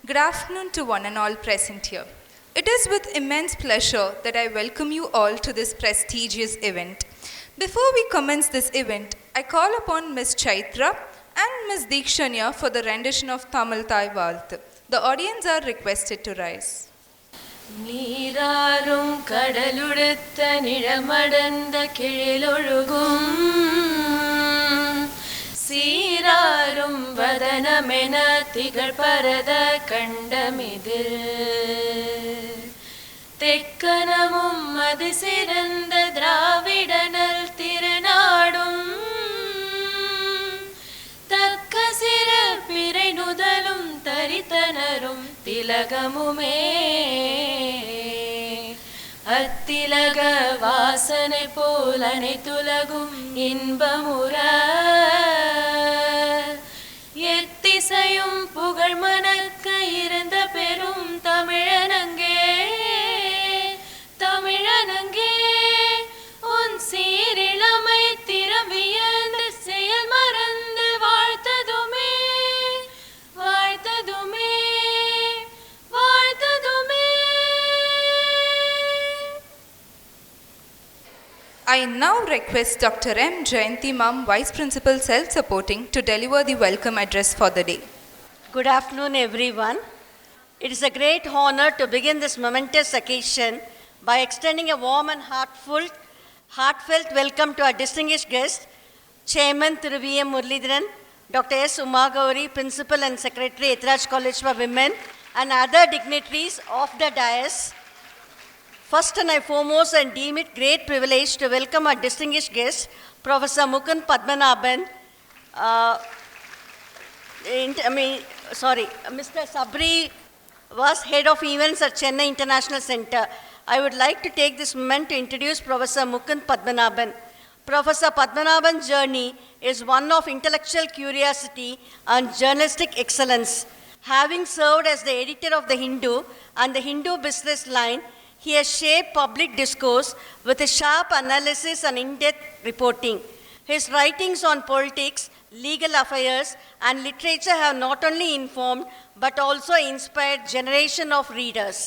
Good afternoon to one and all present here. It is with immense pleasure that I welcome you all to this prestigious event. Before we commence this event, I call upon Ms. Chaitra and Ms. Deekshanya for the rendition of Tamil Thai Valthu. The audience are requested to rise. நீராரும் கடலுடுத்த நிழமடந்த கிழிலொழுகும் சீராரும் வதனமென திகழ் பரத கண்டமிதில் தெக்கனமும் அது சிறந்த திராவிடனல் திருநாடும் தக்க சிறு பிறை நுதலும் தரித்தனரும் திலகமுமே அத்திலக வாசனை போல் அனைத்துலகும் இன்பமுற எத்திசையும் புகழ் மணக்க இருந்த பெரும் தமிழனங்கே தமிழனங்கே உன் சீரிழமை திறவியந்து செயல் மறந்து வாழ்த்ததுமே வாழ்த்ததுமே வாழ்த்ததுமே. I now request Dr. M. Jayanti Ma'am, Vice Principal Self-Supporting, to deliver the welcome address for the day. Good afternoon, everyone. It is a great honor to begin this momentous occasion by extending a warm and heartfelt welcome to our distinguished guest, Chairman Thr Muralidharan, Dr. S. Umagauri, Principal and Secretary, Ethiraj College for Women, and other dignitaries of the dais. First and foremost, I deem it great privilege to welcome our distinguished guest, Professor Mukund Padmanabhan. Mr. Sabri was head of events at Chennai International Center. I would like to take this moment to introduce Professor Mukund Padmanabhan. Professor Padmanabhan's journey is one of intellectual curiosity and journalistic excellence. Having served as the editor of The Hindu and the Hindu Business Line, he has shaped public discourse with a sharp analysis and in-depth reporting. His writings on politics, legal affairs, and literature have not only informed but also inspired generations of readers.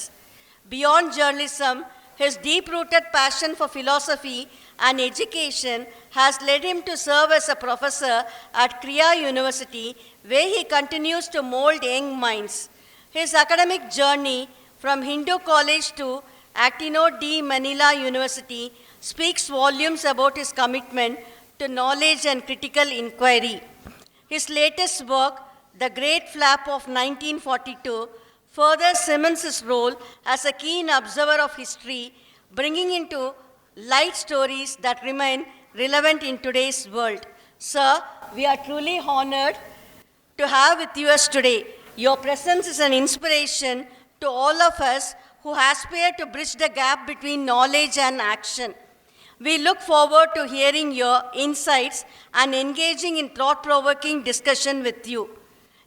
Beyond journalism, his deep-rooted passion for philosophy and education has led him to serve as a professor at Thr University, where he continues to mold young minds. His academic journey from Hindu College to Ateneo de Manila University speaks volumes about his commitment to knowledge and critical inquiry. His latest work, Thr Great Flap of 1942, further cements his role as a keen observer of history, bringing into light stories that remain relevant in today's world. Sir, we are truly honored to have with us today. Your presence is an inspiration to all of us who aspire to bridge the gap between knowledge and action. We look forward to hearing your insights and engaging in thought-provoking discussion with you.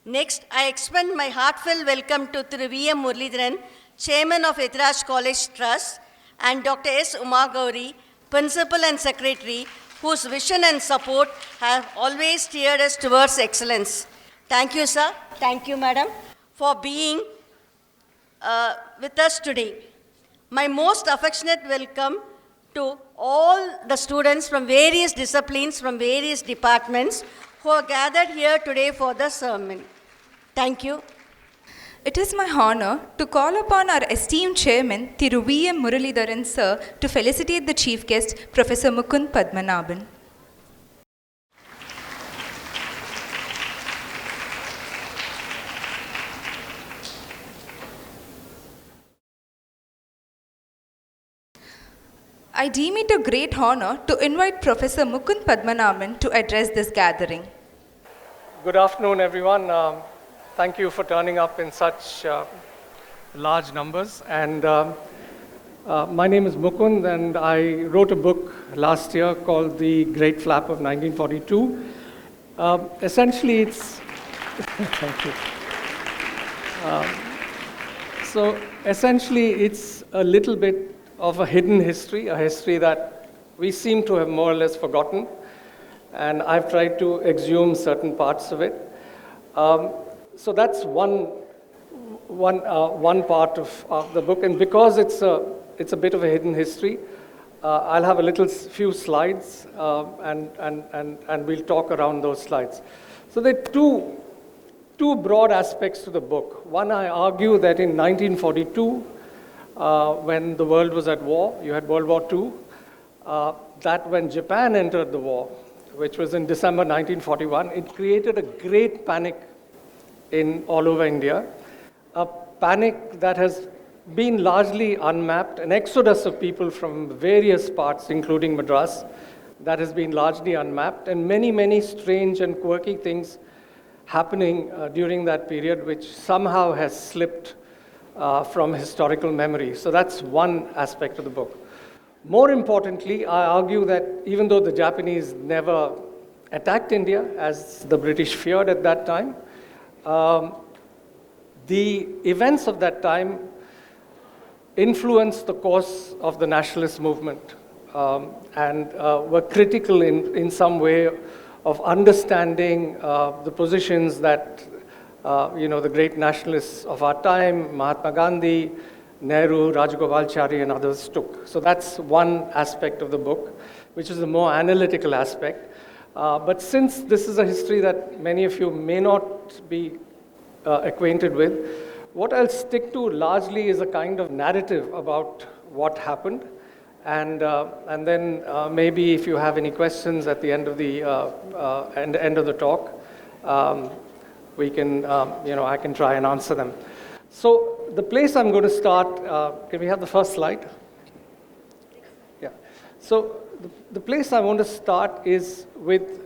Next, I extend my heartfelt welcome to Thr Muralidharan, Chairman of Ethiraj College Trust, and Dr. S. Umagauri, Principal and Secretary, whose vision and support have always steered us towards excellence. Thank you, sir. Thank you, madam, for being with us today. My most affectionate welcome to all the students from various disciplines, from various departments who are gathered here today for the sermon. Thank you. It is my honor to call upon our esteemed Chairman, Thr Muralidharan Sir, to felicitate the Chief Guest, Professor Mukund Padmanabhan. I deem it a great honor to invite Professor Mukund Padmanabhan to address this gathering. Good afternoon, everyone. Thank you for turning up in such large numbers. And my name is Mukund, and I wrote a book last year called The Great Flap of 1942. Essentially, it's... Thank you. So essentially, it's a little bit of a hidden history, a history that we seem to have more or less forgotten. And I've tried to exhume certain parts of it. So that's one one part of the book, and because it's a bit of a hidden history, I'll have a few slides, and we'll talk around those slides. So there are two broad aspects to the book. One, I argue that in 1942, when the world was at war, you had World War II, that when Japan entered the war, which was in December 1941, it created a great panic all over India, a panic that has been largely unmapped, an exodus of people from various parts, including Madras, that has been largely unmapped, and many, many strange and quirky things happening during that period, which somehow has slipped from historical memory. So that's one aspect of the book. More importantly, I argue that even though the Japanese never attacked India, as the British feared at that time, the events of that time influenced the course of the nationalist movement, and were critical in some way of understanding the positions that the great nationalists of our time, Mahatma Gandhi, Nehru, Rajagopalachari, and others took. So that's one aspect of the book, which is a more analytical aspect. But since this is a history that many of you may not be acquainted with, what I'll stick to largely is a kind of narrative about what happened. And then maybe if you have any questions at the end of the end of the talk, we can, I can try and answer them. So the place I'm going to start, can we have the first slide? Yeah. So the place I want to start is with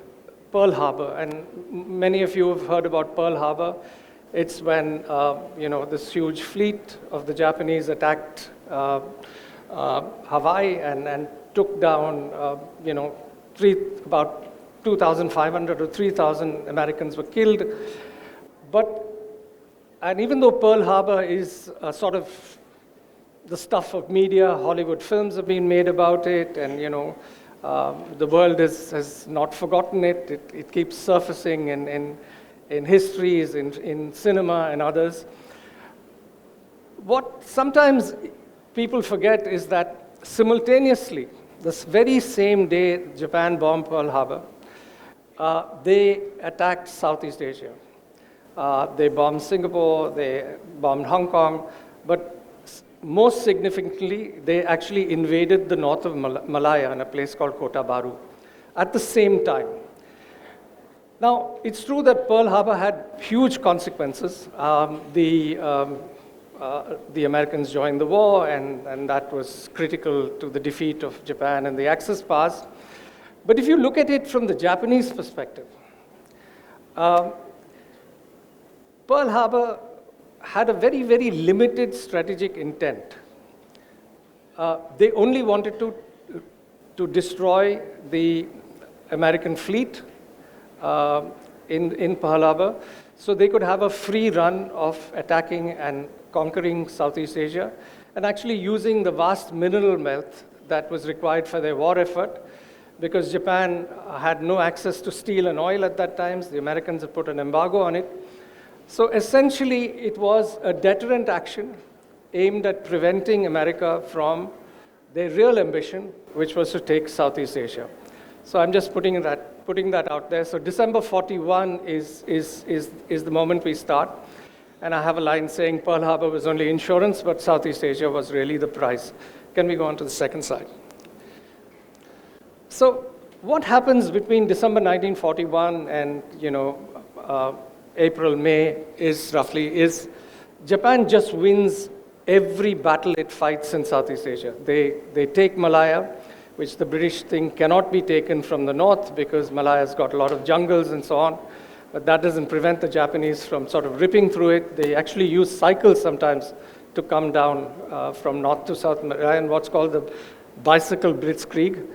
Pearl Harbor, and many of you have heard about Pearl Harbor. It's when this huge fleet of the Japanese attacked Hawaii and took down about 2,500 or 3,000 Americans were killed. And even though Pearl Harbor is sort of the stuff of media, Hollywood films have been made about it, and the world has not forgotten it. It keeps surfacing in histories, in cinema and others. What sometimes people forget is that simultaneously, this very same day Japan bombed Pearl Harbor, they attacked Southeast Asia. They bombed Singapore, they bombed Hong Kong, but most significantly, they actually invaded the north of Malaya in a place called Kota Bharu at the same time. Now, it's true that Pearl Harbor had huge consequences. The Americans joined the war, and that was critical to the defeat of Japan and the Axis powers. But if you look at it from the Japanese perspective, Pearl Harbor had a very, very limited strategic intent. They only wanted to destroy the American fleet in Pearl Harbor, so they could have a free run of attacking and conquering Southeast Asia, and actually using the vast mineral wealth that was required for their war effort, because Japan had no access to steel and oil at that time. The Americans had put an embargo on it. So essentially, it was a deterrent action aimed at preventing America from their real ambition, which was to take Southeast Asia. So I'm just putting that out there. So December 41 is the moment we start. And I have a line saying Pearl Harbor was only insurance, but Southeast Asia was really the prize. Can we go on to the second slide? So what happens between December 1941 and April, May is Japan just wins every battle it fights in Southeast Asia. They take Malaya, which the British think cannot be taken from the north because Malaya's got a lot of jungles and so on. But that doesn't prevent the Japanese from sort of ripping through it. They actually use cycles sometimes to come down from north to south Malaya in what's called the bicycle blitzkrieg.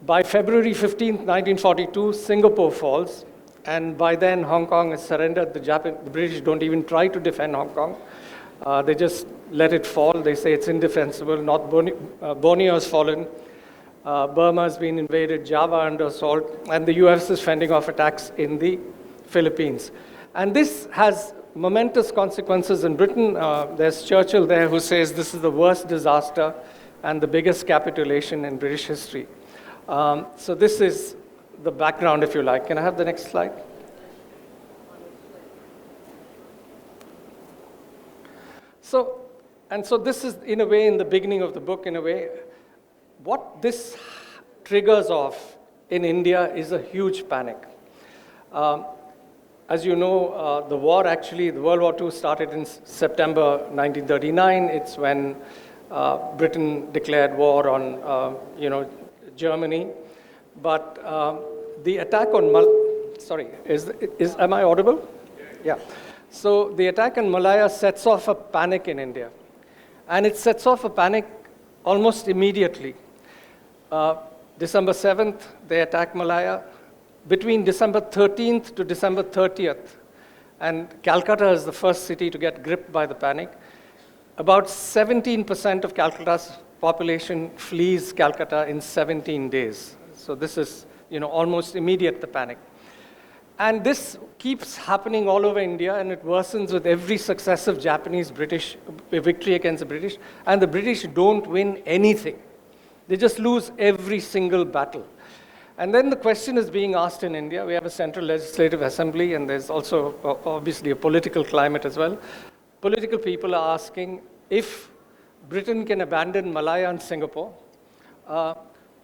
By February 15th, 1942, Singapore falls, and by then Hong Kong is surrendered. The British don't even try to defend Hong Kong. They just let it fall. They say it's indefensible. North Borneo has fallen. Burma has been invaded, Java under assault, and the US is fending off attacks in the Philippines. And this has momentous consequences in Britain. There's Churchill there who says this is the worst disaster and the biggest capitulation in British history. So this is the background, if you like. Can I have the next slide? So this is, in a way, in the beginning of the book, in a way, what this triggers off in India is a huge panic. As you know, the war actually, the World War II started in September 1939. It's when Britain declared war on, Germany. But the attack on am I audible? Yeah. So the attack on Malaya sets off a panic in India. And it sets off a panic almost immediately. December 7th, they attack Malaya. Between December 13th to December 30th, and Calcutta is the first city to get gripped by the panic, about 17% of Calcutta's population flees Calcutta in 17 days. So this is, almost immediate, the panic. And this keeps happening all over India, and it worsens with every successive Japanese-British victory against the British. And the British don't win anything. They just lose every single battle. And then the question is being asked in India. We have a central legislative assembly, and there's also obviously a political climate as well. Political people are asking if Britain can abandon Malaya and Singapore,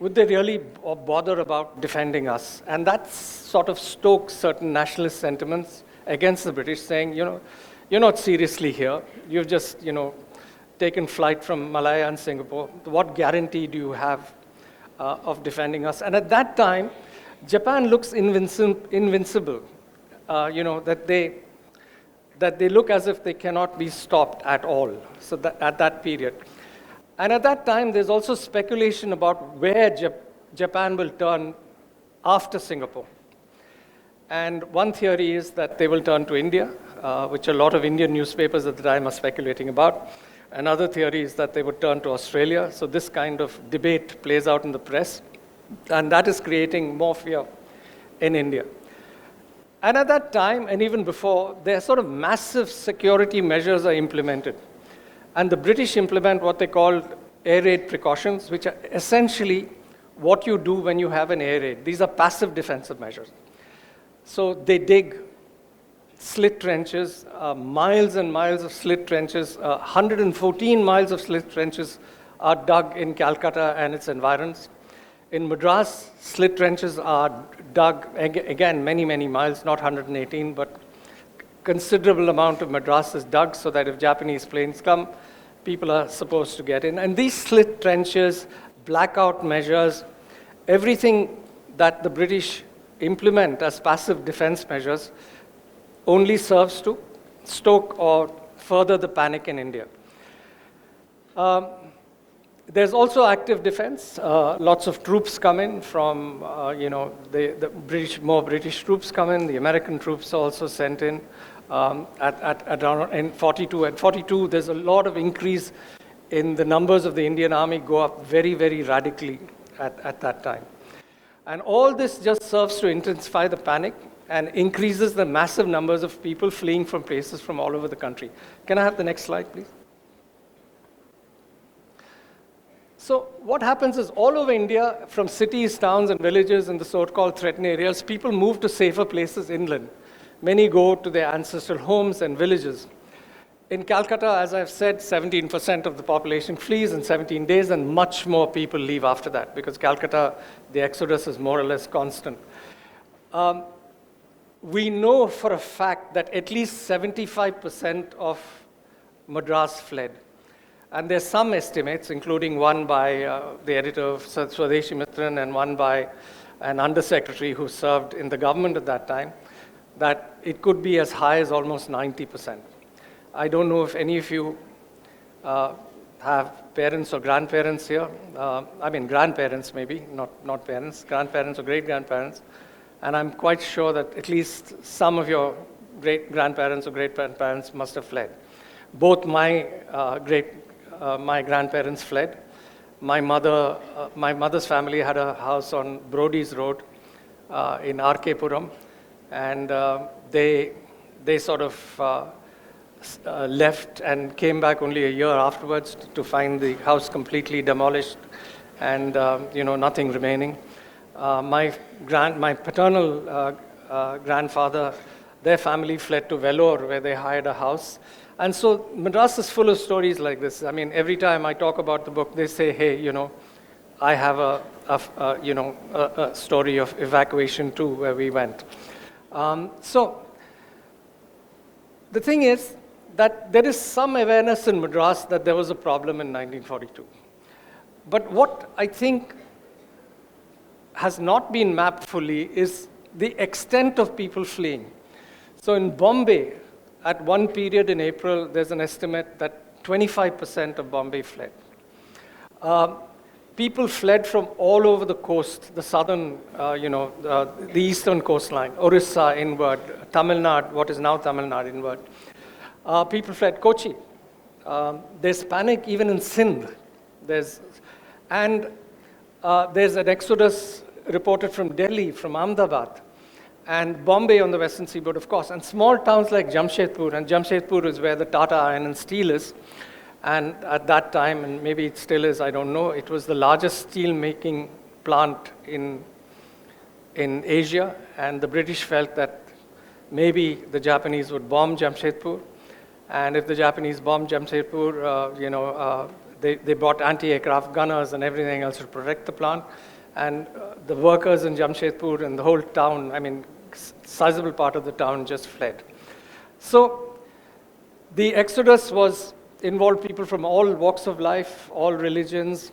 would they really bother about defending us? And that sort of stokes certain nationalist sentiments against the British, saying, you're not seriously here. You've just, taken flight from Malaya and Singapore. What guarantee do you have of defending us? And at that time, Japan looks invincible, that they look as if they cannot be stopped at all. So at that period. And at that time, there's also speculation about where Japan will turn after Singapore. And one theory is that they will turn to India, which a lot of Indian newspapers at the time are speculating about. Another theory is that they would turn to Australia. So this kind of debate plays out in the press, and that is creating more fear in India. And at that time, and even before, there are sort of massive security measures are implemented. And the British implement what they call air raid precautions, which are essentially what you do when you have an air raid. These are passive defensive measures. So they dig slit trenches, miles and miles of slit trenches, 114 miles of slit trenches are dug in Calcutta and its environs. In Madras, slit trenches are dug, again, many, many miles, not 118, but considerable amount of Madras is dug so that if Japanese planes come, people are supposed to get in. And these slit trenches, blackout measures, everything that the British implement as passive defense measures only serves to stoke or further the panic in India. There's also active defense. Lots of troops come in from, the British, more British troops come in. The American troops are also sent in in 42. At 42, there's a lot of increase in the numbers of the Indian Army go up very, very radically at that time. And all this just serves to intensify the panic and increases the massive numbers of people fleeing from places from all over the country. Can I have the next slide, please? So what happens is all over India, from cities, towns, and villages in the so-called threatened areas, people move to safer places inland. Many go to their ancestral homes and villages. In Calcutta, as I've said, 17% of the population flees in 17 days, and much more people leave after that, because Calcutta, the exodus is more or less constant. We know for a fact that at least 75% of Madras fled. And there's some estimates, including one by the editor of Swadeshi Mitran and one by an undersecretary who served in the government at that time, that it could be as high as almost 90%. I don't know if any of you have parents or grandparents here. Grandparents maybe, not parents, grandparents or great-grandparents. And I'm quite sure that at least some of your great-grandparents or great-grandparents must have fled. Both my grandparents fled. My mother's family had a house on Brodie's Road in R.K. Puram, and they they sort of left and came back only a year afterwards to find the house completely demolished and nothing remaining. My paternal grandfather, their family fled to Vellore, where they hired a house. And so Madras is full of stories like this. I mean, every time I talk about the book, they say, hey, I have a story of evacuation too, where we went. So the thing is that there is some awareness in Madras that there was a problem in 1942. But what I think has not been mapped fully is the extent of people fleeing. So in Bombay, at one period in April, there's an estimate that 25% of Bombay fled. People fled from all over the coast, the southern, the eastern coastline, Orissa inward, Tamil Nadu, what is now Tamil Nadu inward. People fled Kochi. There's panic even in Sindh. There's an exodus reported from Delhi, from Ahmedabad, and Bombay on the western seaboard, of course, and small towns like Jamshedpur, and Jamshedpur is where the Tata Iron and Steel is, and at that time, and maybe it still is, I don't know, it was the largest steel-making plant in Asia, and the British felt that maybe the Japanese would bomb Jamshedpur, and if the Japanese bombed Jamshedpur, they brought anti-aircraft gunners and everything else to protect the plant. And the workers in Jamshedpur and the whole town, I mean, sizable part of the town just fled. So the exodus involved people from all walks of life, all religions,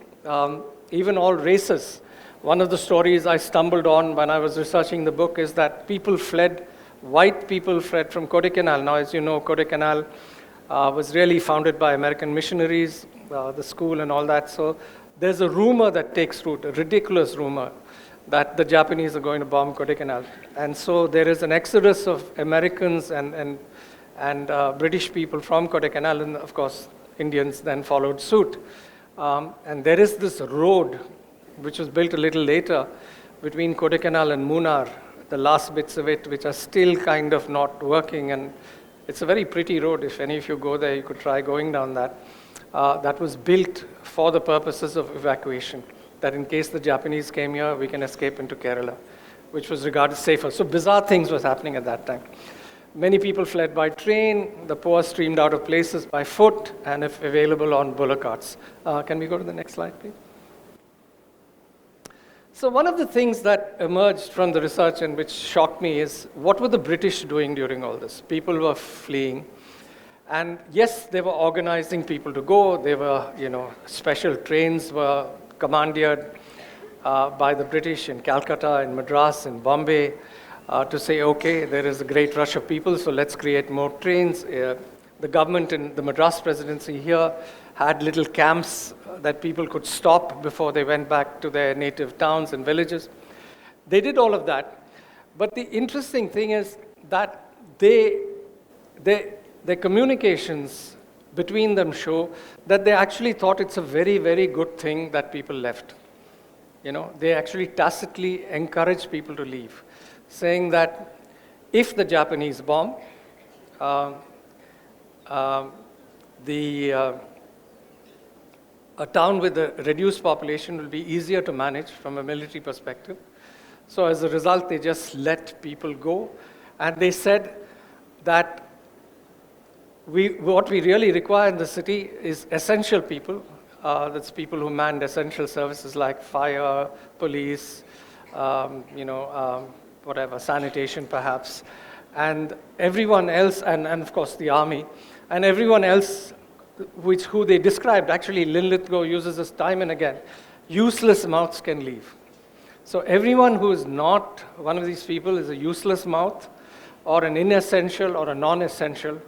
even all races. One of the stories I stumbled on when I was researching the book is that white people fled from Kodaikanal. Now, as you know, Kodaikanal was really founded by American missionaries, the school and all that. So there's a rumor that takes root, a ridiculous rumor, that the Japanese are going to bomb Kodaikanal. And so there is an exodus of Americans and British people from Kodaikanal, and of course, Indians then followed suit. And there is this road, which was built a little later, between Kodaikanal and Munnar, the last bits of it, which are still kind of not working. And it's a very pretty road. If any of you go there, you could try going down that. That was built for the purposes of evacuation, that in case the Japanese came here, we can escape into Kerala, which was regarded safer. So bizarre things was happening at that time. Many people fled by train, the poor streamed out of places by foot, and if available, on bullock carts. Can we go to the next slide, please? So one of the things that emerged from the research and which shocked me is, what were the British doing during all this? People were fleeing. And yes, they were organizing people to go. They were, special trains were commandeered by the British in Calcutta, in Madras, in Bombay, to say, okay, there is a great rush of people, so let's create more trains. The government in the Madras presidency here had little camps that people could stop before they went back to their native towns and villages. They did all of that. But the interesting thing is that their communications between them show that they actually thought it's a very, very good thing that people left. They actually tacitly encouraged people to leave, saying that if the Japanese bomb, a town with a reduced population will be easier to manage from a military perspective. So as a result, they just let people go. And they said that what we really require in the city is essential people. That's people who manned essential services like fire, police, sanitation perhaps. And everyone else, and of course the army, and everyone else who they described, actually Linlithgow uses this time and again, useless mouths can leave. So everyone who is not one of these people is a useless mouth or an inessential or a non-essential,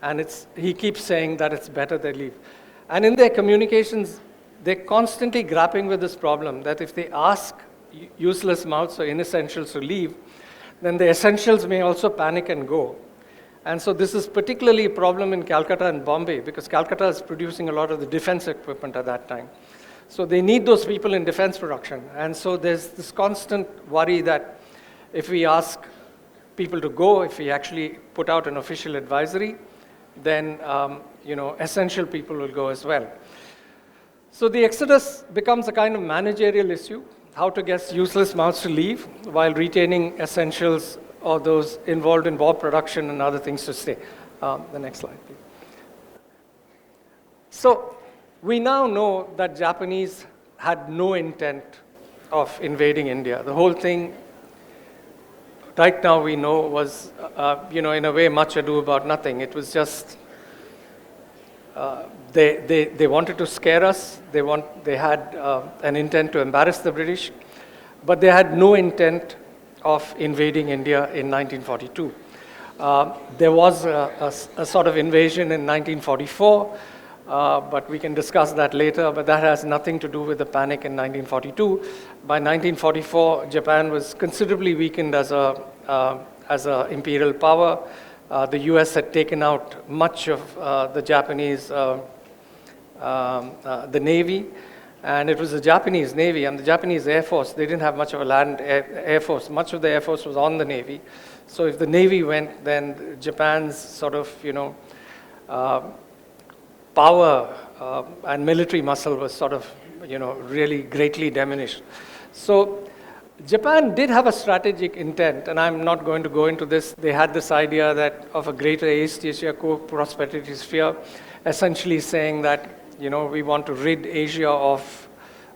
and he keeps saying that it's better they leave. And in their communications, they're constantly grappling with this problem, that if they ask useless mouths or inessentials to leave, then the essentials may also panic and go. And so this is particularly a problem in Calcutta and Bombay, because Calcutta is producing a lot of the defense equipment at that time. So they need those people in defense production. And so there's this constant worry that if we ask people to go, if we actually put out an official advisory, then essential people will go as well. So the exodus becomes a kind of managerial issue, how to get useless mouths to leave while retaining essentials or those involved in war production and other things to stay. The next slide, please. So we now know that Japanese had no intent of invading India. The whole thing, right now we know, was, in a way, much ado about nothing. It was just, they wanted to scare us. They had an intent to embarrass the British, but they had no intent of invading India in 1942. There was a sort of invasion in 1944, but we can discuss that later, but that has nothing to do with the panic in 1942. By 1944, Japan was considerably weakened as a imperial power. The US had taken out much of the Japanese, the Navy, and it was the Japanese Navy and the Japanese Air Force. They didn't have much of a land Air Force. Much of the Air Force was on the Navy. So if the Navy went, then Japan's sort of, power and military muscle was sort of, really greatly diminished. So Japan did have a strategic intent, and I'm not going to go into this. They had this idea that of a greater East Asia co-prosperity sphere, essentially saying that, we want to rid Asia of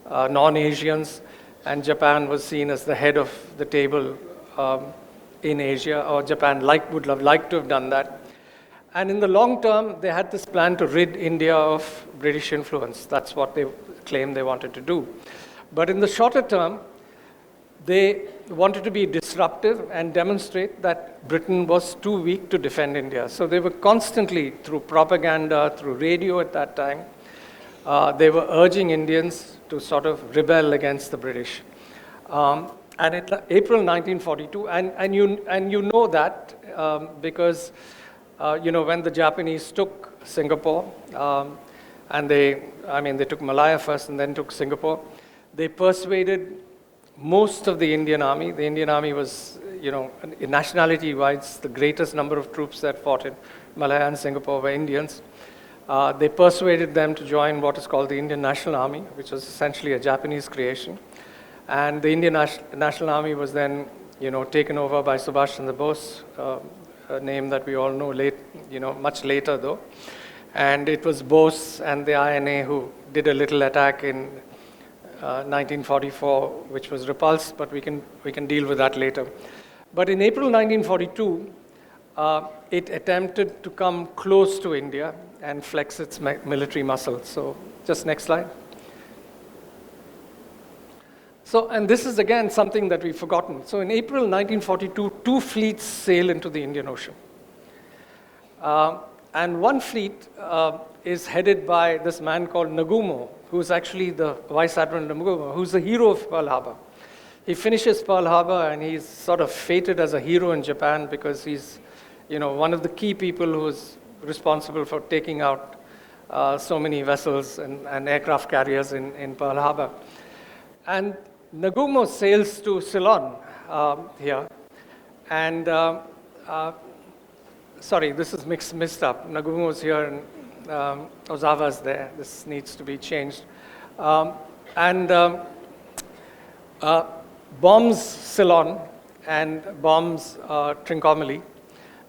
non-Asians, and Japan was seen as the head of the table in Asia, or Japan would have liked to have done that. And in the long term, they had this plan to rid India of British influence. That's what they claimed they wanted to do. But in the shorter term, they wanted to be disruptive and demonstrate that Britain was too weak to defend India. So they were constantly, through propaganda, through radio at that time, they were urging Indians to sort of rebel against the British. And in April 1942, and you know that because when the Japanese took Singapore, and they took Malaya first and then took Singapore, they persuaded most of the Indian Army. The Indian Army was, nationality-wise, the greatest number of troops that fought in Malaya and Singapore were Indians. They persuaded them to join what is called the Indian National Army, which was essentially a Japanese creation. And the Indian National Army was then, taken over by Subhash Chandra Bose, a name that we all know much later though. And it was Bose and the INA who did a little attack in 1944, which was repulsed, but we can deal with that later. But in April 1942, it attempted to come close to India and flex its military muscle. So just next slide. So, and this is again something that we've forgotten. So in April 1942, 2 fleets sail into the Indian Ocean. And one fleet is headed by this man called Nagumo, who's actually the Vice Admiral Nagumo, who's the hero of Pearl Harbor. He finishes Pearl Harbor and he's sort of fated as a hero in Japan because he's, one of the key people who's responsible for taking out so many vessels and aircraft carriers in Pearl Harbor. And Nagumo sails to Ceylon here, and sorry, this is mixed up. Nagumo's here and Ozawa's there. This needs to be changed. Bombs Ceylon and bombs Trincomalee,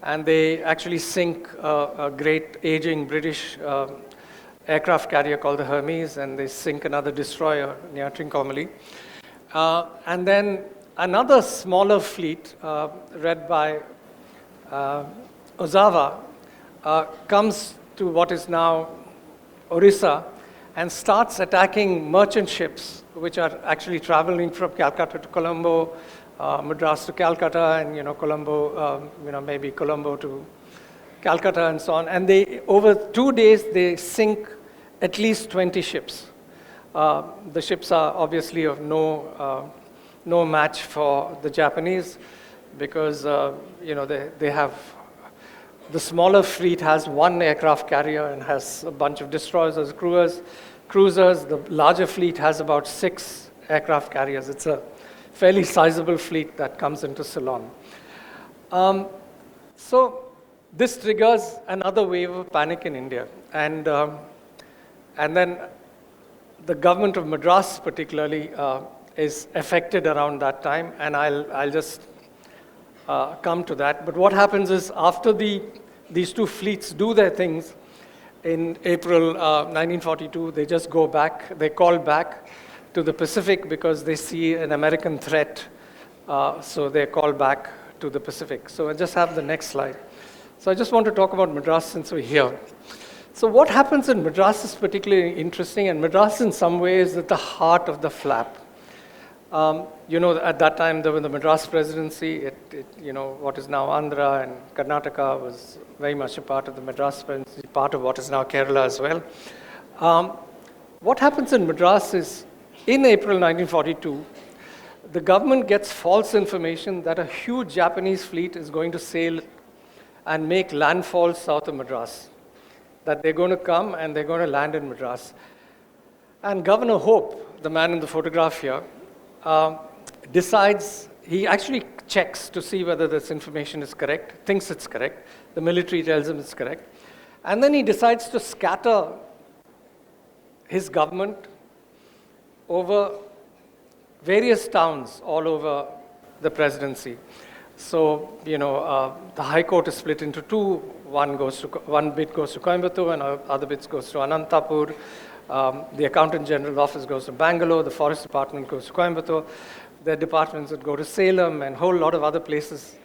and they actually sink a great aging British aircraft carrier called the Hermes, and they sink another destroyer near Trincomalee. And then another smaller fleet, led by Ozawa, comes to what is now Orissa and starts attacking merchant ships, which are actually traveling from Calcutta to Colombo, Madras to Calcutta, and Colombo, maybe Colombo to Calcutta, and so on. And they, over 2 days, they sink at least 20 ships. The ships are obviously of no match for the Japanese because they have, the smaller fleet has 1 aircraft carrier and has a bunch of destroyers as cruisers. The larger fleet has about 6 aircraft carriers. It's a fairly sizable fleet that comes into Ceylon. So this triggers another wave of panic in India. And then the government of Madras particularly is affected around that time, and I'll just come to that. But what happens is after these two fleets do their things in April 1942, they just go back, they call back to the Pacific because they see an American threat, so they call back to the Pacific. So I just have the next slide. So I just want to talk about Madras since we're here. So what happens in Madras is particularly interesting, and Madras in some ways is at the heart of the flap. At that time there was the Madras presidency. What is now Andhra and Karnataka was very much a part of the Madras presidency, part of what is now Kerala as well. What happens in Madras is, in April 1942, the government gets false information that a huge Japanese fleet is going to sail and make landfall south of Madras, that they're going to come and they're going to land in Madras. And Governor Hope, the man in the photograph here, decides, he actually checks to see whether this information is correct, thinks it's correct. The military tells him it's correct. And then he decides to scatter his government over various towns all over the presidency. So, the High Court is split into two. One bit goes to Coimbatore and other bits goes to Anantapur. The Accountant General's office goes to Bangalore. The Forest Department goes to Coimbatore. There are departments that go to Salem and a whole lot of other places.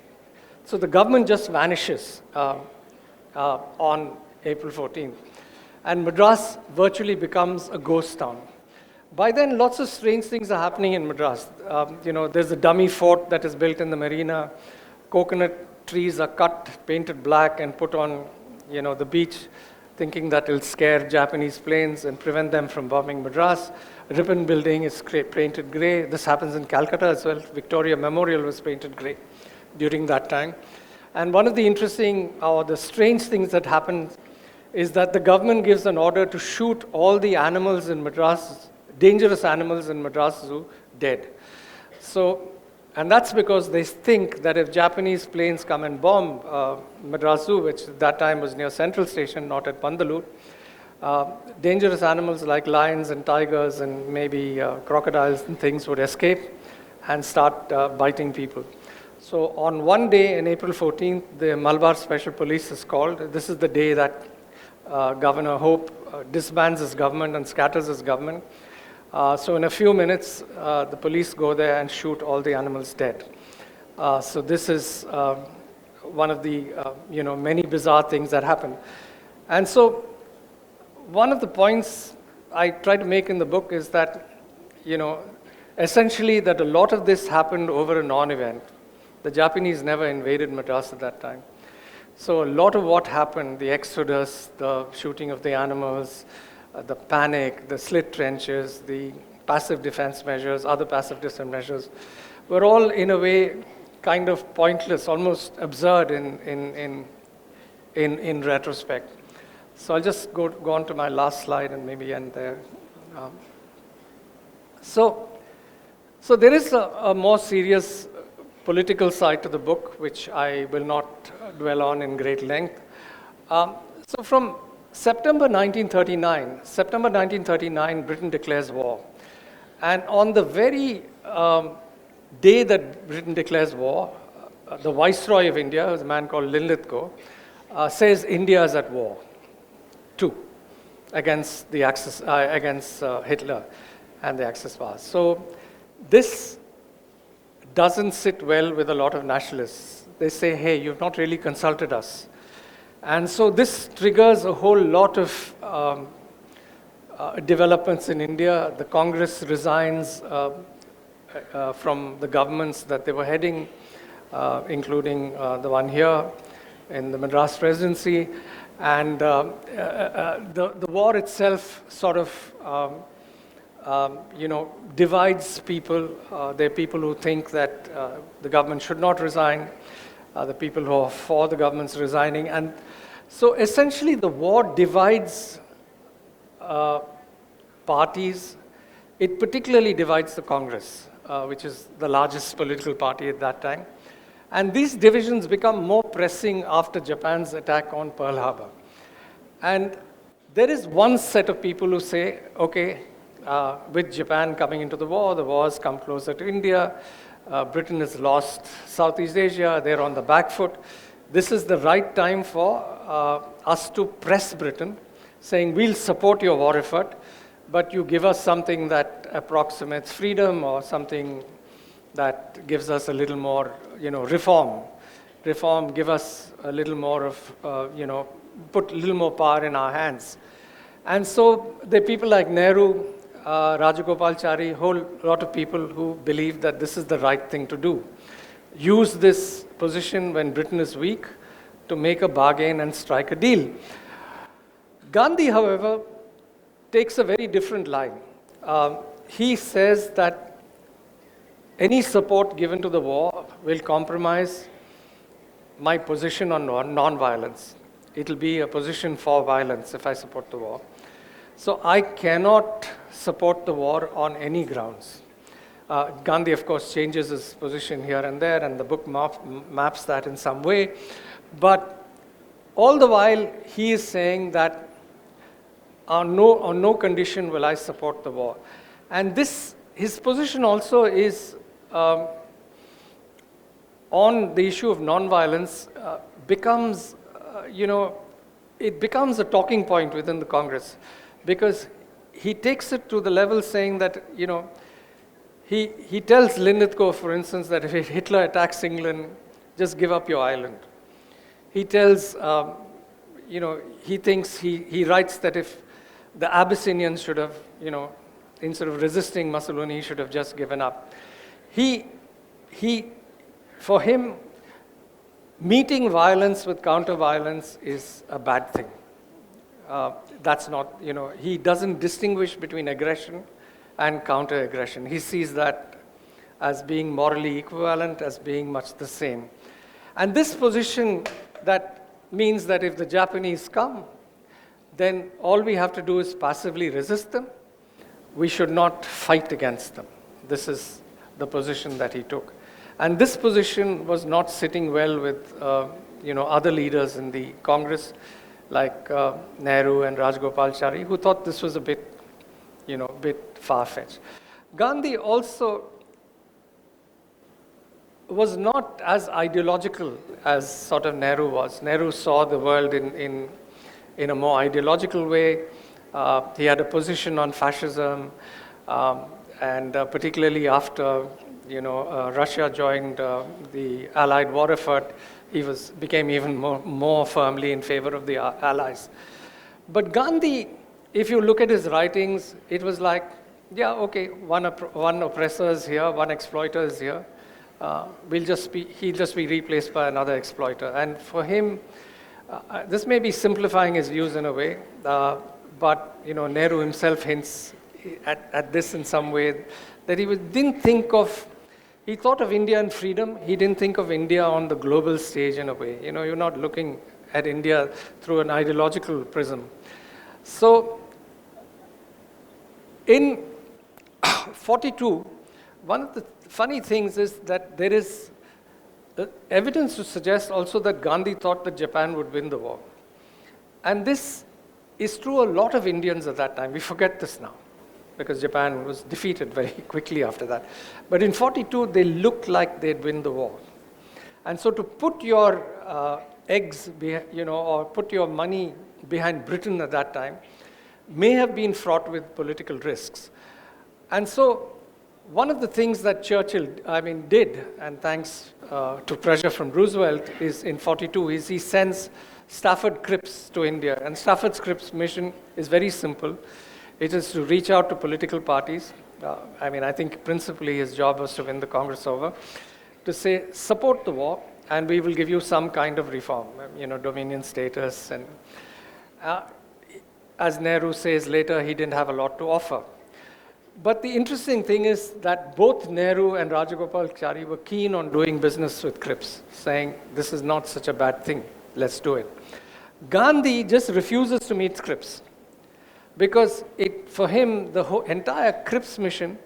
So the government just vanishes on April 14th. And Madras virtually becomes a ghost town. By then, lots of strange things are happening in Madras. There's a dummy fort that is built in the marina. Coconut trees are cut, painted black, and put on, the beach, thinking that it'll scare Japanese planes and prevent them from bombing Madras. Ribbon building is painted gray. This happens in Calcutta as well. Victoria Memorial was painted gray during that time. And one of the interesting or the strange things that happened is that the government gives an order to shoot all the animals in Madras, dangerous animals in Madras Zoo, dead. And that's because they think that if Japanese planes come and bomb Madras Zoo, which at that time was near Central Station, not at Pandalur, dangerous animals like lions and tigers and maybe crocodiles and things would escape and start biting people. So on one day in April 14th, the Malabar Special Police is called. This is the day that Governor Hope disbands his government and scatters his government. So in a few minutes, the police go there and shoot all the animals dead. So this is one of the many bizarre things that happen. And so one of the points I try to make in the book is that, essentially that a lot of this happened over a non-event. The Japanese never invaded Madras at that time. So a lot of what happened, the exodus, the shooting of the animals, the panic, the slit trenches, the passive defense measures, other passive defense measures, were all in a way kind of pointless, almost absurd in retrospect. So I'll just go on to my last slide and maybe end there. So there is a more serious political side to the book, which I will not dwell on in great length. So from September 1939, Britain declares war. And on the very day that Britain declares war, the Viceroy of India, who's a man called Linlithgow, says India is at war, too, against Hitler and the Axis powers. So this doesn't sit well with a lot of nationalists. They say, hey, you've not really consulted us. And so this triggers a whole lot of developments in India. The Congress resigns from the governments that they were heading, including the one here in the Madras presidency. And the war itself sort of divides people. There are people who think that the government should not resign, the people who are for the government's resigning. And so essentially the war divides parties. It particularly divides the Congress, which is the largest political party at that time. And these divisions become more pressing after Japan's attack on Pearl Harbor. And there is one set of people who say, okay, with Japan coming into the wars come closer to India, Britain has lost Southeast Asia, they're on the back foot. This is the right time for us to press Britain, saying we'll support your war effort, but you give us something that approximates freedom or something that gives us a little more, reform. Reform, give us a little more of, put a little more power in our hands. And so there are people like Nehru, Rajagopalachari, a whole lot of people who believe that this is the right thing to do. Use this position when Britain is weak to make a bargain and strike a deal. Gandhi, however, takes a very different line. He says that any support given to the war will compromise my position on non-violence. It'll be a position for violence if I support the war. So I cannot support the war on any grounds. Gandhi, of course, changes his position here and there, and the book maps that in some way. But all the while, he is saying that on no condition will I support the war. And his position also is on the issue of nonviolence becomes, it becomes a talking point within the Congress, because he takes it to the level saying that, he tells Lithgow, for instance, that if Hitler attacks England, just give up your island. He tells, he writes that if the Abyssinians should have, instead of resisting Mussolini, he should have just given up. For him, meeting violence with counter-violence is a bad thing. That's not, he doesn't distinguish between aggression and counter-aggression. He sees that as being morally equivalent, as being much the same. And this position that means that if the Japanese come, then all we have to do is passively resist them. We should not fight against them. This is the position that he took. And this position was not sitting well with other leaders in the Congress, like Nehru and Rajagopalachari, who thought this was a bit far-fetched. Gandhi also was not as ideological as sort of Nehru was. Nehru saw the world in a more ideological way. He had a position on fascism, and particularly after Russia joined the Allied war effort, he became even more firmly in favor of the Allies. But Gandhi, if you look at his writings, it was like, yeah, okay, one oppressor is here, one exploiter is here. He'll just be replaced by another exploiter. And for him, this may be simplifying his views in a way, but Nehru himself hints at this in some way, that he thought of India and freedom. He didn't think of India on the global stage in a way. You're not looking at India through an ideological prism. So in 42, one of the funny things is that there is evidence to suggest also that Gandhi thought that Japan would win the war. And this is true a lot of Indians at that time. We forget this now, because Japan was defeated very quickly after that. But in 42, they looked like they'd win the war. And so to put your or put your money behind Britain at that time may have been fraught with political risks. And so one of the things that Churchill, did, and thanks to pressure from Roosevelt, is in 42, is he sends Stafford Cripps to India. And Stafford Cripps' mission is very simple. It is to reach out to political parties. I think principally his job was to win the Congress over, to say, support the war, and we will give you some kind of reform, dominion status. And as Nehru says later, he didn't have a lot to offer. But the interesting thing is that both Nehru and Rajagopalachari were keen on doing business with Cripps, saying, this is not such a bad thing, let's do it. Gandhi just refuses to meet Cripps, because for him, the entire Cripps mission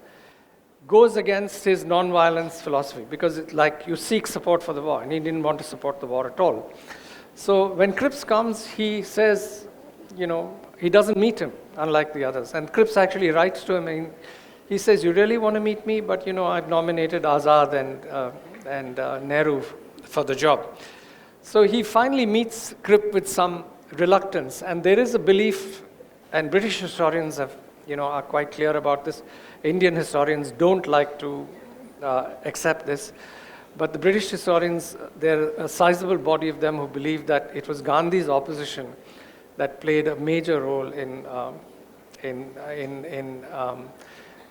goes against his nonviolence philosophy because it's like you seek support for the war, and he didn't want to support the war at all. So when Cripps comes, he says, he doesn't meet him, unlike the others. And Cripps actually writes to him, and he says, you really want to meet me? But, I've nominated Azad and Nehru for the job. So he finally meets Cripps with some reluctance. And there is a belief, and British historians are quite clear about this. Indian historians don't like to accept this. But the British historians, there are a sizable body of them who believe that it was Gandhi's opposition that played a major role in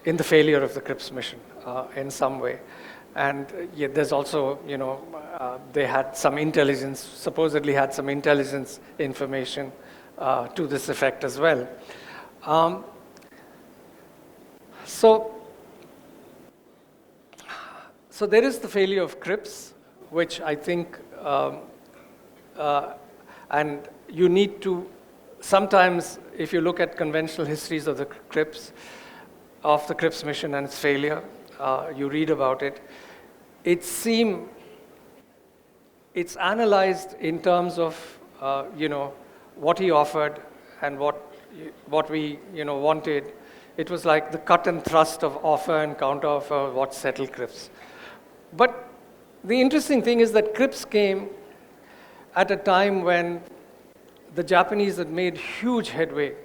the failure of the Cripps mission in some way. And there's also, they had some intelligence, supposedly had some intelligence information to this effect as well. So there is the failure of Cripps, which I think, and you need to, sometimes if you look at conventional histories of the Cripps mission and its failure, you read about it, it's analyzed in terms of, what he offered and what we, wanted. It was like the cut and thrust of offer and counter offer, what settled Cripps. But the interesting thing is that Cripps came at a time when the Japanese had made huge headway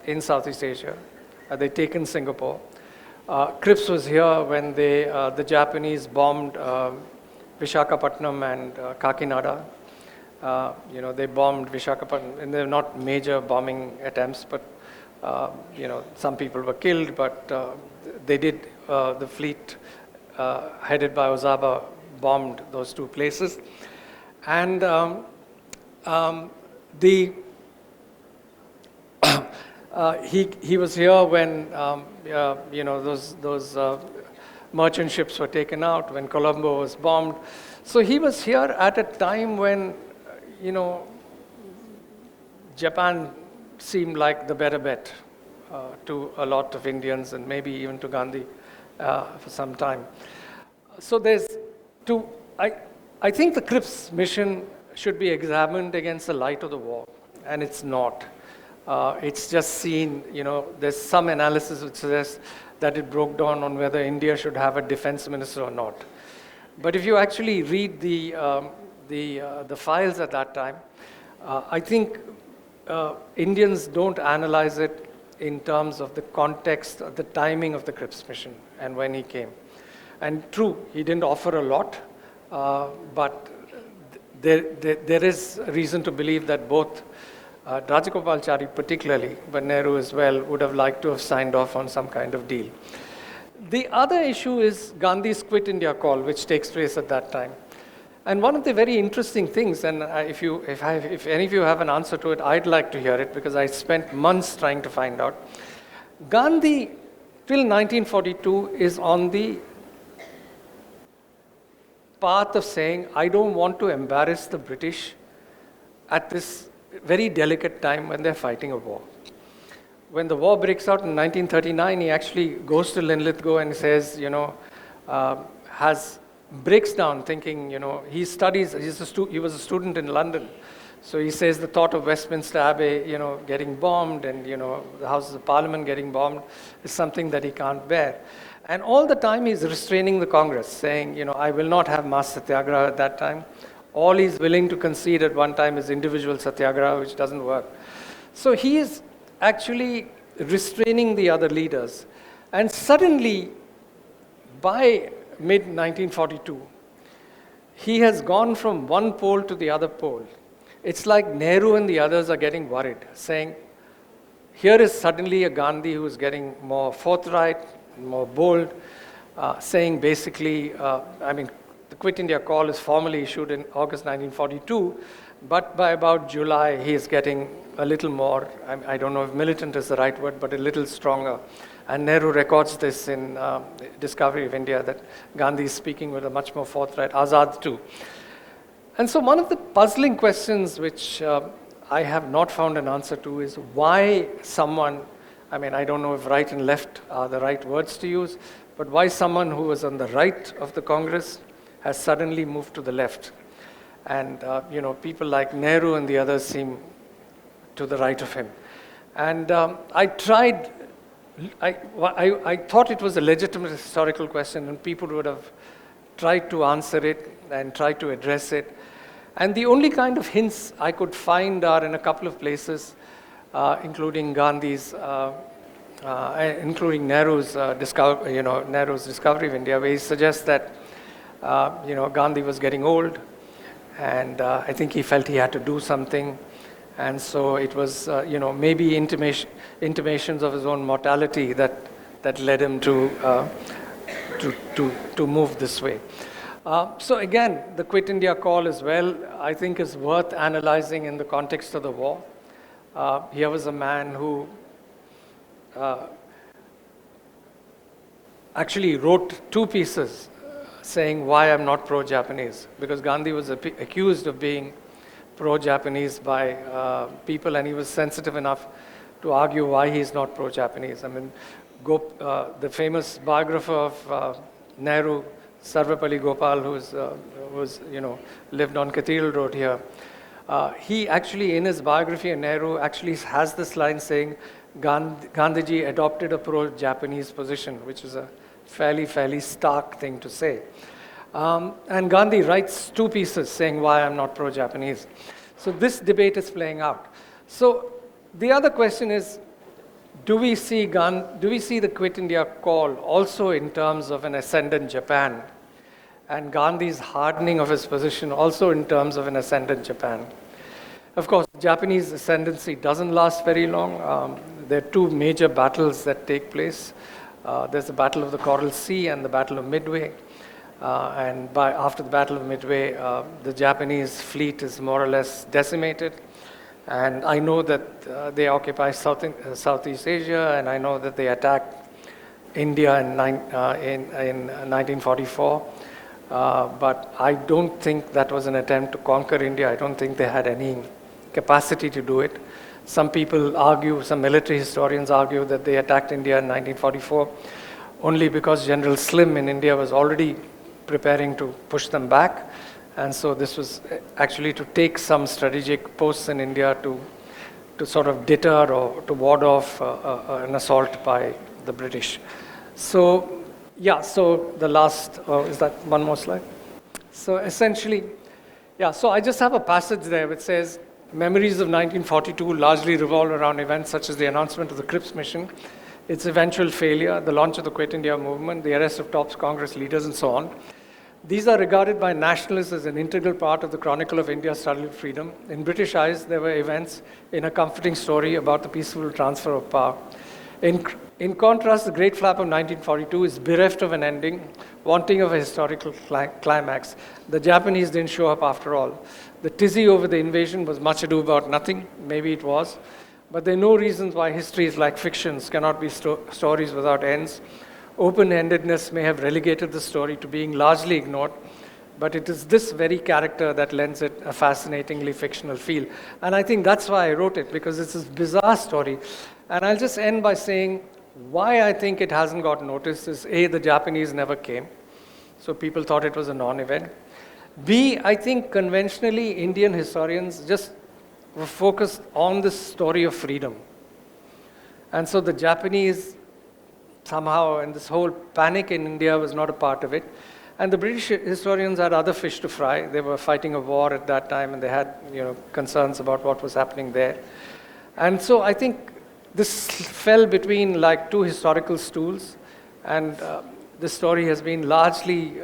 in Southeast Asia. They'd taken Singapore. Cripps was here when the Japanese bombed Visakhapatnam and Kakinada. They bombed Visakhapatnam, and they were not major bombing attempts, but some people were killed, but they did, the fleet headed by Ozawa bombed those two places. And he was here when, those merchant ships were taken out, when Colombo was bombed. So he was here at a time when, Japan seemed like the better bet to a lot of Indians and maybe even to Gandhi for some time. So I think the Cripps mission should be examined against the light of the war, and it's not. It's just seen, there's some analysis which suggests that it broke down on whether India should have a defense minister or not. But if you actually read the files at that time, I think Indians don't analyze it in terms of the context, the timing of the Cripps mission and when he came. And true, he didn't offer a lot, but there is reason to believe that both Rajagopalachari particularly, but Nehru as well, would have liked to have signed off on some kind of deal. The other issue is Gandhi's Quit India call, which takes place at that time. And one of the very interesting things, and if any of you have an answer to it, I'd like to hear it because I spent months trying to find out. Gandhi, till 1942, is on the path of saying, I don't want to embarrass the British at this very delicate time when they're fighting a war. When the war breaks out in 1939, he actually goes to Linlithgow and says, breaks down thinking, he studies, he was a student in London. So he says the thought of Westminster Abbey, getting bombed and, the Houses of Parliament getting bombed is something that he can't bear. And all the time he's restraining the Congress, saying, I will not have mass satyagraha at that time. All he's willing to concede at one time is individual satyagraha, which doesn't work. So he is actually restraining the other leaders. And suddenly, by mid-1942, he has gone from one pole to the other pole. It's like Nehru and the others are getting worried, saying, here is suddenly a Gandhi who is getting more forthright, more bold, saying basically, the Quit India call is formally issued in August 1942, but by about July, he is getting a little more, I don't know if militant is the right word, but a little stronger. And Nehru records this in Discovery of India, that Gandhi is speaking with a much more forthright, Azad too. And so one of the puzzling questions which I have not found an answer to is why someone, I don't know if right and left are the right words to use, but why someone who was on the right of the Congress has suddenly moved to the left. And, people like Nehru and the others seem to the right of him. And I thought it was a legitimate historical question, and people would have tried to answer it and tried to address it. And the only kind of hints I could find are in a couple of places, including Gandhi's, including Nehru's discovery of India, where he suggests that Gandhi was getting old, and I think he felt he had to do something. And so it was, maybe intimations of his own mortality that led him to move this way. So again, the Quit India call as well, I think is worth analyzing in the context of the war. Here was a man who actually wrote 2 pieces saying why I'm not pro-Japanese, because Gandhi was accused of being pro-Japanese by people, and he was sensitive enough to argue why he's not pro-Japanese. I mean, the famous biographer of Nehru, Sarvapalli Gopal, who's lived on Cathedral Road here, he actually, in his biography of Nehru, actually has this line saying, Gandhiji adopted a pro-Japanese position, which is a fairly stark thing to say. And Gandhi writes 2 pieces saying why I'm not pro-Japanese. So this debate is playing out. So the other question is, do we see the Quit India call also in terms of an ascendant Japan, and Gandhi's hardening of his position also in terms of an ascendant Japan? Of course, Japanese ascendancy doesn't last very long. There are 2 major battles that take place. There's the Battle of the Coral Sea and the Battle of Midway. After the Battle of Midway, the Japanese fleet is more or less decimated. And I know that they occupy Southeast Asia, and I know that they attacked India in 1944. But I don't think that was an attempt to conquer India. I don't think they had any capacity to do it. Some people argue, some military historians argue that they attacked India in 1944 only because General Slim in India was already preparing to push them back. And so this was actually to take some strategic posts in India to sort of deter or to ward off an assault by the British. So, so the last, is that one more slide? So essentially, so I just have a passage there which says, memories of 1942 largely revolve around events such as the announcement of the Cripps mission, its eventual failure, the launch of the Quit India movement, the arrest of top Congress leaders, and so on. These are regarded by nationalists as an integral part of the chronicle of India's struggle for freedom. In British eyes, they were events in a comforting story about the peaceful transfer of power. In contrast, the Great Flap of 1942 is bereft of an ending, wanting of a historical climax. The Japanese didn't show up after all. The tizzy over the invasion was much ado about nothing. Maybe it was. But there are no reasons why histories like fictions cannot be stories without ends. Open-endedness may have relegated the story to being largely ignored, but it is this very character that lends it a fascinatingly fictional feel. And I think that's why I wrote it, because it's this bizarre story. And I'll just end by saying why I think it hasn't got noticed is A, the Japanese never came, so people thought it was a non-event. B, I think conventionally Indian historians just were focused on this story of freedom. And so the Japanese somehow, and this whole panic in India was not a part of it. And the British historians had other fish to fry. They were fighting a war at that time, and they had concerns about what was happening there. And so I think this fell between like 2 historical stools, and this story has been largely,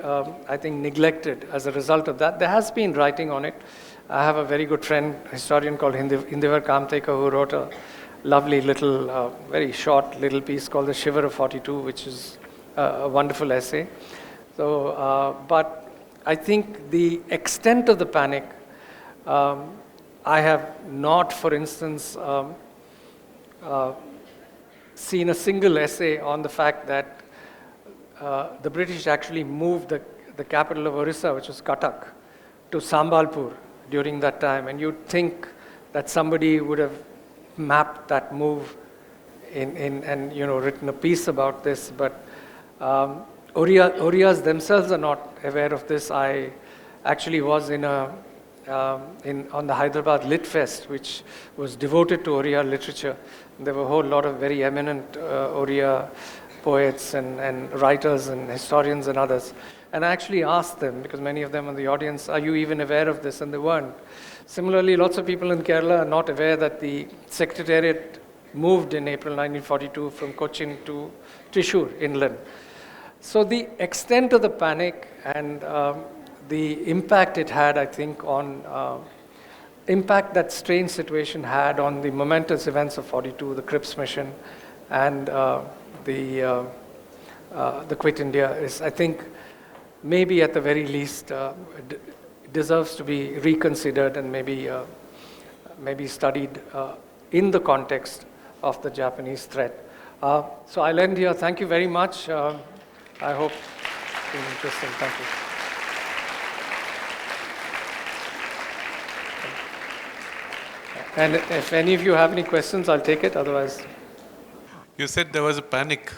I think, neglected as a result of that. There has been writing on it. I have a very good friend, historian called Indivar Kamtekar, who wrote a lovely little, very short little piece called The Shiver of 42, which is a wonderful essay. So, but I think the extent of the panic, I have not, for instance, seen a single essay on the fact that the British actually moved the capital of Orissa, which was Cuttack, to Sambalpur during that time. And you'd think that somebody would have mapped that move and written a piece about this, but Orias themselves are not aware of this. I actually was in on the Hyderabad Lit Fest, which was devoted to Oriya literature. There were a whole lot of very eminent Oriya poets and writers and historians and others. And I actually asked them, because many of them in the audience, are you even aware of this? And they weren't. Similarly, lots of people in Kerala are not aware that the Secretariat moved in April 1942 from Cochin to Thrissur inland. So the extent of the panic and the impact it had, I think, on impact that strange situation had on the momentous events of 42, the Cripps mission, and the Quit India is, I think, maybe at the very least deserves to be reconsidered and maybe studied in the context of the Japanese threat. So I'll end here. Thank you very much. I hope it's been interesting. Thank you. And if any of you have any questions, I'll take it. Otherwise, you said there was a panic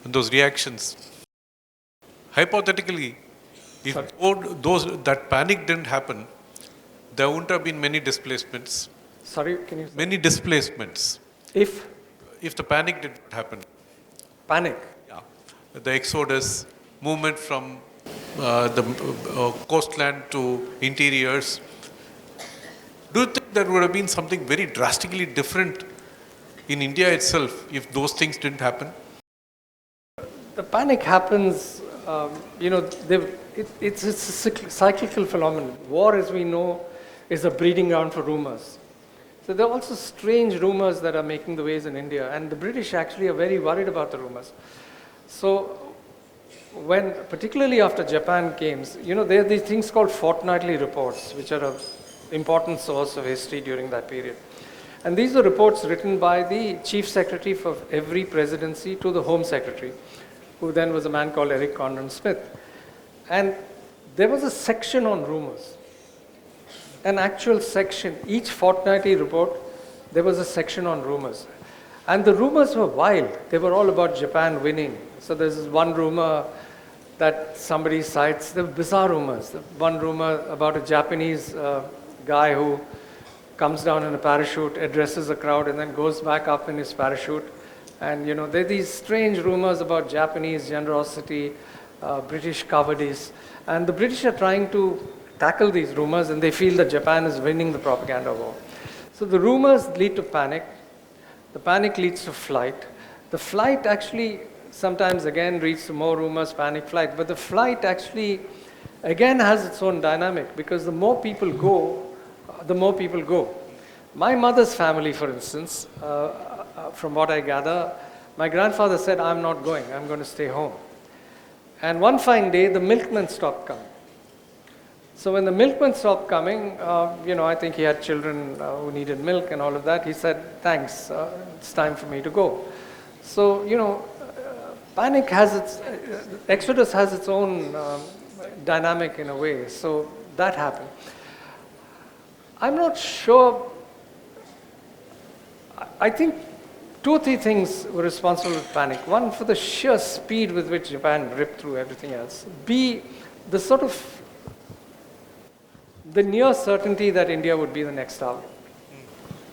and those reactions. Hypothetically, if that panic didn't happen, there wouldn't have been many displacements. Sorry, can you say? Many displacements. If the panic didn't happen. Panic? Yeah. The exodus, movement from the coastland to interiors. Do you think there would have been something very drastically different in India itself if those things didn't happen? The panic happens, it's a cyclical phenomenon. War, as we know, is a breeding ground for rumors. So there are also strange rumors that are making the waves in India, and the British actually are very worried about the rumors. So particularly after Japan came, there are these things called fortnightly reports, which are an important source of history during that period. And these are reports written by the chief secretary for every presidency to the home secretary, who then was a man called Eric Condon Smith. And there was a section on rumors, an actual section. Each fortnightly report, there was a section on rumors. And the rumors were wild. They were all about Japan winning. So there's this one rumor that somebody cites. There were bizarre rumors. One rumor about a Japanese guy who comes down in a parachute, addresses a crowd, and then goes back up in his parachute. And there are these strange rumors about Japanese generosity, British cowardice. And the British are trying to tackle these rumors, and they feel that Japan is winning the propaganda war. So the rumors lead to panic. The panic leads to flight. The flight actually sometimes again leads to more rumors, panic, flight. But the flight actually again has its own dynamic, because the more people go, the more people go. My mother's family, for instance, from what I gather, my grandfather said, I'm not going, I'm going to stay home. And one fine day, the milkman stopped coming. So when the milkman stopped coming, I think he had children who needed milk and all of that. He said, thanks, it's time for me to go. So, panic has exodus has its own dynamic in a way. So that happened. I'm not sure. I think 2 or 3 things were responsible for panic. One, for the sheer speed with which Japan ripped through everything else. B, the near certainty that India would be the next target.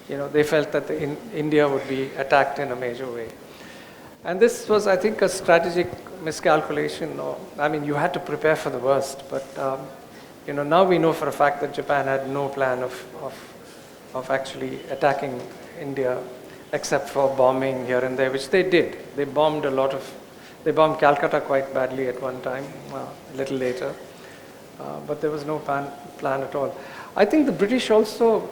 They felt that India would be attacked in a major way. And this was, I think, a strategic miscalculation. You had to prepare for the worst. But, now we know for a fact that Japan had no plan of actually attacking India, except for bombing here and there, which they did. They bombed Calcutta quite badly at one time, a little later. But there was no plan at all. I think the British also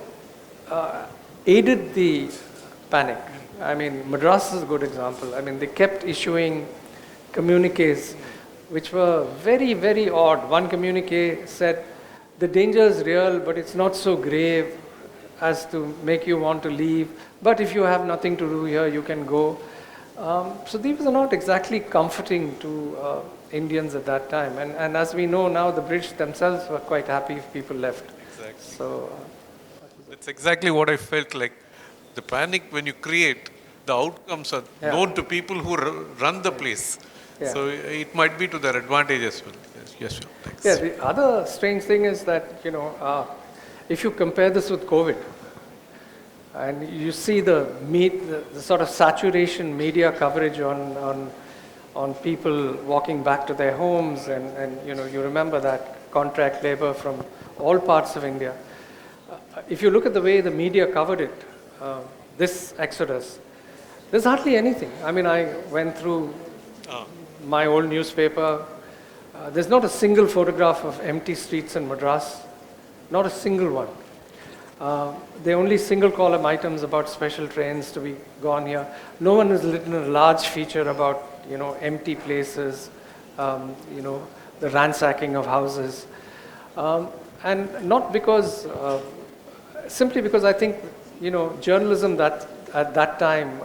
aided the panic. Madras is a good example. They kept issuing communiques which were very, very odd. One communique said, the danger is real, but it's not so grave as to make you want to leave. But if you have nothing to do here, you can go. So these are not exactly comforting to Indians at that time. And as we know now, the British themselves were quite happy if people left. Exactly. So that's exactly what I felt like. The panic when you create, the outcomes are known to people who run the place. Yeah. So it might be to their advantage as well. Yes, sure. Thanks. Yeah, the other strange thing is that, if you compare this with COVID, and you see the sort of saturation media coverage on people walking back to their homes, and you remember that contract labor from all parts of India. If you look at the way the media covered it, this exodus, there's hardly anything. I mean, I went through my old newspaper. There's not a single photograph of empty streets in Madras, not a single one. There are only single column items about special trains to be gone here. No one has written a large feature about, empty places, the ransacking of houses. And not because, simply because I think, journalism that at that time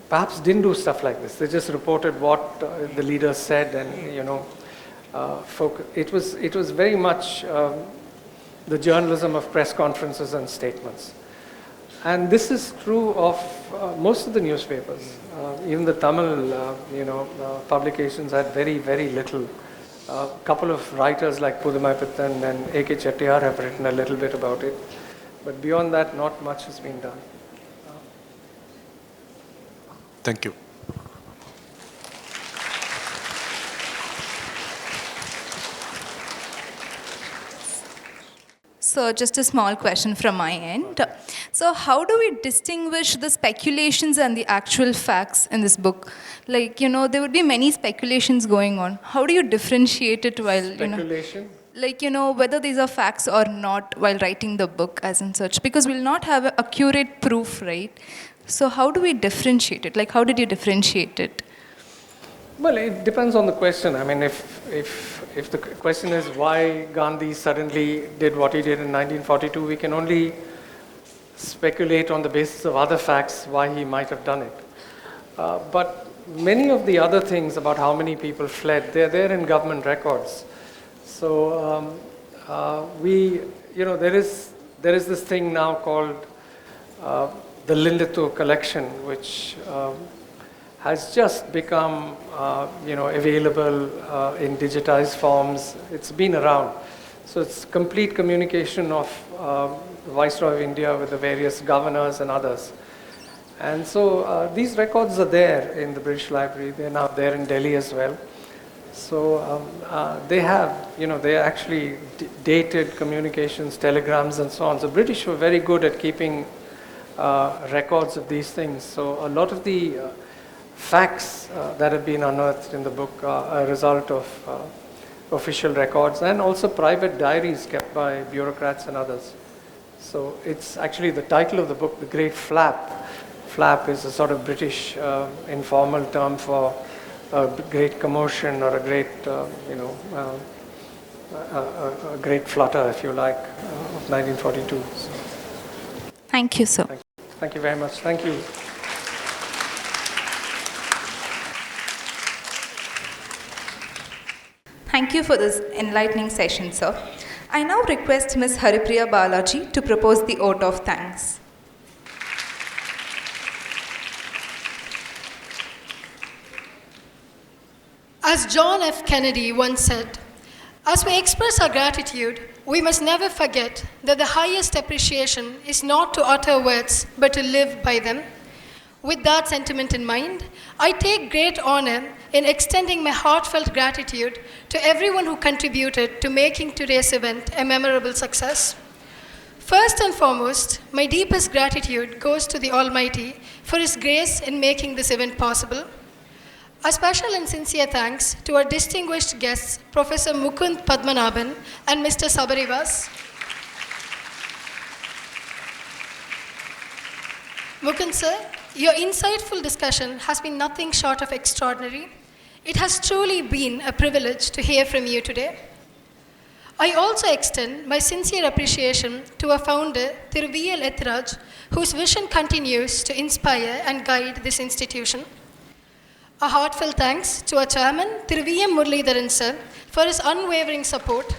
perhaps didn't do stuff like this. They just reported what the leaders said, and it was very much the journalism of press conferences and statements. And this is true of most of the newspapers. Even the Tamil, publications had very, very little. A couple of writers like Pudumai Pittan and A.K. Chettiar have written a little bit about it. But beyond that, not much has been done. Thank you. So just a small question from my end. So how do we distinguish the speculations and the actual facts in this book? Like, there would be many speculations going on. How do you differentiate it while, Speculation? like, whether these are facts or not while writing the book as in such? Because we'll not have accurate proof, right? So how do we differentiate it? Like, how did you differentiate it? Well, it depends on the question. I mean, if the question is why Gandhi suddenly did what he did in 1942, we can only speculate on the basis of other facts why he might have done it. But many of the other things about how many people fled, they're there in government records. So there is this thing now called the Lindithu collection, which has just become available in digitized forms. It's been around. So it's complete communication of the Viceroy of India with the various governors and others. And so these records are there in the British Library. They're now there in Delhi as well. So they have, they actually dated communications, telegrams and so on. So British were very good at keeping records of these things. So a lot of the facts that have been unearthed in the book are a result of official records and also private diaries kept by bureaucrats and others. So it's actually the title of the book, The Great Flap. Flap is a sort of British informal term for a great commotion or a great, a great flutter, if you like, of 1942. So, Thank you, sir. thank you very much. Thank you. Thank you for this enlightening session, sir. I now request Ms. Haripriya Balaji to propose the vote of thanks. As John F. Kennedy once said, as we express our gratitude, we must never forget that the highest appreciation is not to utter words, but to live by them. With that sentiment in mind, I take great honor in extending my heartfelt gratitude to everyone who contributed to making today's event a memorable success. First and foremost, my deepest gratitude goes to the Almighty for His grace in making this event possible. A special and sincere thanks to our distinguished guests, Professor Mukund Padmanabhan and Mr. Sabarivas. Mukund sir, your insightful discussion has been nothing short of extraordinary. It has truly been a privilege to hear from you today. I also extend my sincere appreciation to our founder, Thr Ethiraj, whose vision continues to inspire and guide this institution. A heartfelt thanks to our chairman, Thr Muralidharan sir, for his unwavering support,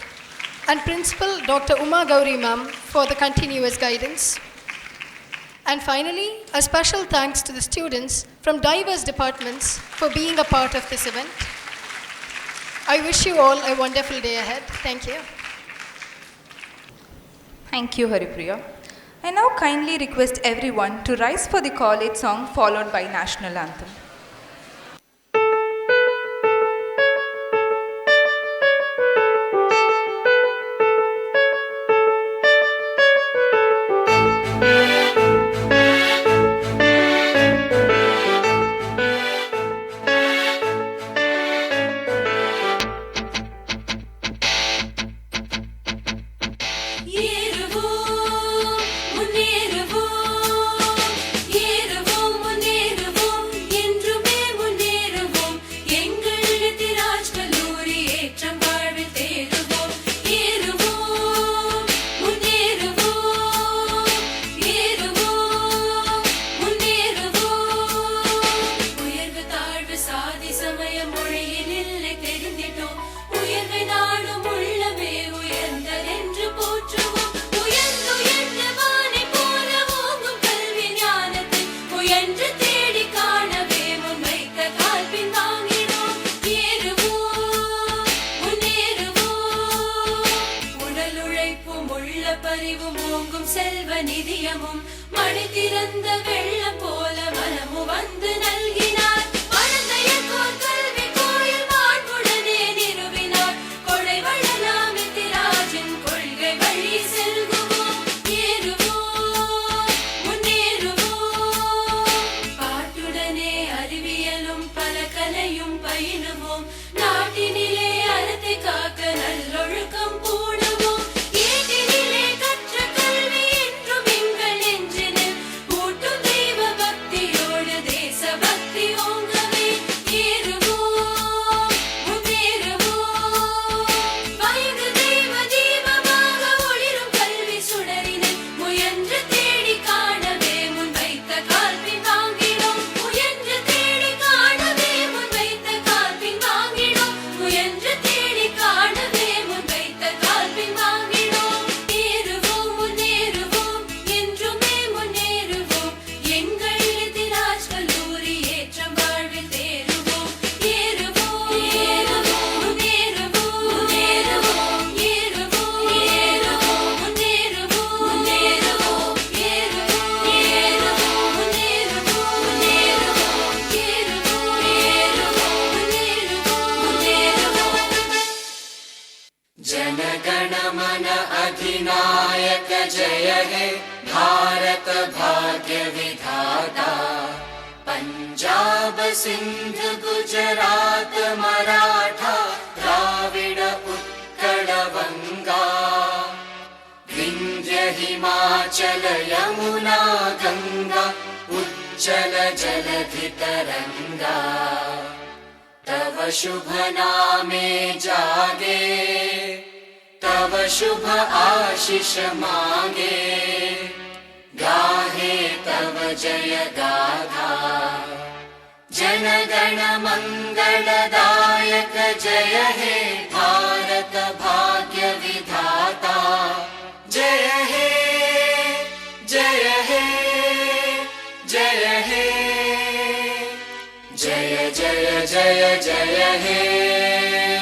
and Principal Dr. Uma Gauri ma'am for the continuous guidance. And finally, a special thanks to the students from diverse departments for being a part of this event. I wish you all a wonderful day ahead. Thank you. Thank you, Haripriya. I now kindly request everyone to rise for the college song followed by national anthem. Sindh Gujarat Maratha Dravid Utkal वंगा विंध्य हिमाचल यमुना गंगा उज्जल जलधि तरंगा तव शुभ नामे जागे तव शुभ आशीष मांगे गाहे तव जय गाथा जनगण मंगलदायक जय हे भारत भाग्य विधाता जय हे जय हे जय हे जय जय जय जय हे।